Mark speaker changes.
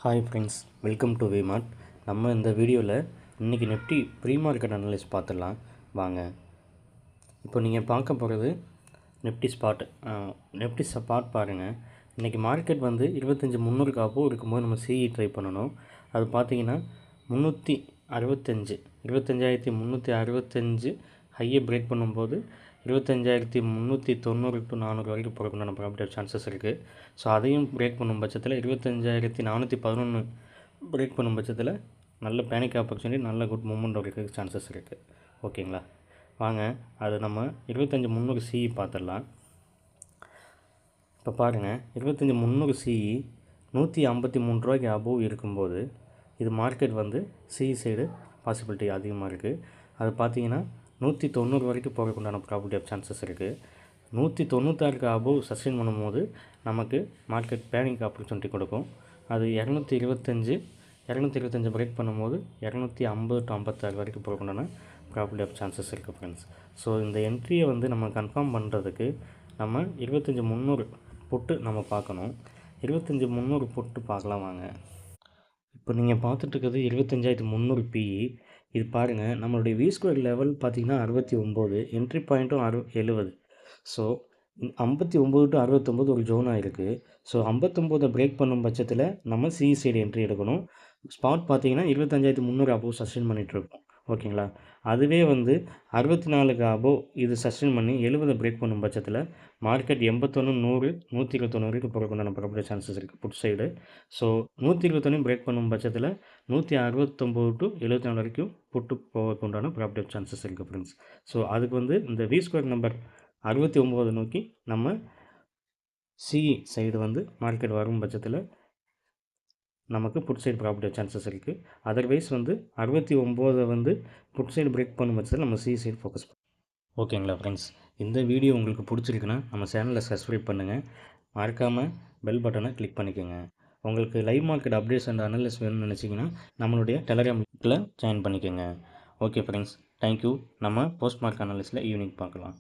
Speaker 1: Hi friends, welcome to V Mart. நம்ம இந்த வீடியோவில் இன்றைக்கி நிஃப்டி ப்ரீ மார்க்கெட் அனலைஸ் பார்த்துடலாம் வாங்க. இப்போ நீங்கள் பார்க்க போகிறது நிஃப்டி ஸ்பாட் பாருங்கள். இன்றைக்கி மார்க்கெட் வந்து 25,300 காப்போ இருக்கும்போது நம்ம சிஇ ட்ரை பண்ணணும். அது பார்த்தீங்கன்னா 25,365 ஹையை பிரேக் பண்ணும்போது 25,390 to 400 வரைக்கும் போகிறதுக்குண்டான ப்ராஃபிட் சான்சஸ் இருக்குது. ஸோ அதையும் பிரேக் பண்ணும் பட்சத்தில் 25,411 பிரேக் பண்ணும் பட்சத்தில் நல்ல பேனிக் ஆப்பர்ச்சுனிட்டி, நல்ல குட் மூமெண்ட் வரைக்கும் சான்சஸ் இருக்குது. ஓகேங்களா, வாங்க அது நம்ம 25,300 சிஇ பார்த்துடலாம். இப்போ பாருங்கள், 25,300 சிஇ 153 ரூபாய்க்கு அபோவ் இருக்கும்போது இது மார்க்கெட் வந்து சிஇ சைடு பாசிபிலிட்டி அதிகமாக இருக்குது. அது பார்த்தீங்கன்னா 190 வரைக்கும் போகக்குண்டான ப்ராபர்ட்டி ஆஃப் சான்சஸ் இருக்குது. 196 அபோவ் சஸ்டெயின் பண்ணும்போது நமக்கு மார்க்கெட் பேனிக் ஆப்பர்ச்சுனிட்டி கொடுக்கும். அது 225 பிரேக் பண்ணும்போது 250 to 56 வரைக்கும் போகக்குண்டான ப்ராபர்ட்டி ஆஃப் சான்சஸ் இருக்குது ஃப்ரெண்ட்ஸ். ஸோ இந்த என்ட்ரியை வந்து நம்ம கன்ஃபார்ம் பண்ணுறதுக்கு நம்ம 25,300 புட்டு நம்ம பார்க்கணும். 25,300 புட்டு பார்க்கலாம் வாங்க. இப்போ நீங்கள் பார்த்துட்ருக்கிறது 25,300 பிஇ. இது பாருங்கள், நம்மளுடைய V² லெவல் பார்த்திங்கன்னா 69, என்ட்ரி பாயிண்ட்டும் 70. ஸோ 59 to 69 ஒரு ஜோனாக இருக்குது. ஸோ 59 பிரேக் பண்ணும் பட்சத்தில் நம்ம சிஇ சைடு என்ட்ரி எடுக்கணும். ஸ்பாட் பார்த்திங்கன்னா 25,300 அபோவ் சஸ்டெயின் பண்ணிகிட்ருக்கோம். ஓகேங்களா, அதுவே வந்து 64 அபோவ் இது சஸ்டெயின் பண்ணி 70 பிரேக் பண்ணும் பட்சத்தில் மார்க்கெட் 81, 100, 121 வரைக்கும் போகக்குண்டான ப்ராபர்ட்டி சான்சஸ் இருக்குது புட் சைடு. ஸோ 121 பிரேக் பண்ணும் பட்சத்தில் 169 to 74 வரைக்கும் புட்டு போகக்குண்டான ப்ராபர்ட்டி சான்சஸ் இருக்குது ஃப்ரெண்ட்ஸ். ஸோ அதுக்கு வந்து இந்த V² நம்பர் 69 நோக்கி நம்ம சிஇ சைடு வந்து மார்க்கெட் வரும் பட்சத்தில் நமக்கு புட் சைடு ப்ராபர்ட்டி சான்சஸ் இருக்குது. அதர்வைஸ் வந்து 69 வந்து புட் சைடு பிரேக் பண்ணும் பட்சத்தில் நம்ம சிஇ சைடு ஃபோக்கஸ் பண்ணுவோம். ஓகேங்களா ஃப்ரெண்ட்ஸ், இந்த வீடியோ உங்களுக்கு பிடிச்சிருக்குன்னா நம்ம சேனலை சப்ஸ்கிரைப் பண்ணுங்கள். மறக்காமல் பெல் பட்டனை கிளிக் பண்ணிக்கோங்க. உங்களுக்கு live market updates and analyse வேணும்னு நினச்சிங்கன்னா நம்மளுடைய டெலகிராம் லிங்கில் ஜாயின் பண்ணிக்கோங்க. Okay friends, thank you. நம்ம போஸ்ட் மார்க்கெட் அனலைஸில் ஈவினிங் பார்க்கலாம்.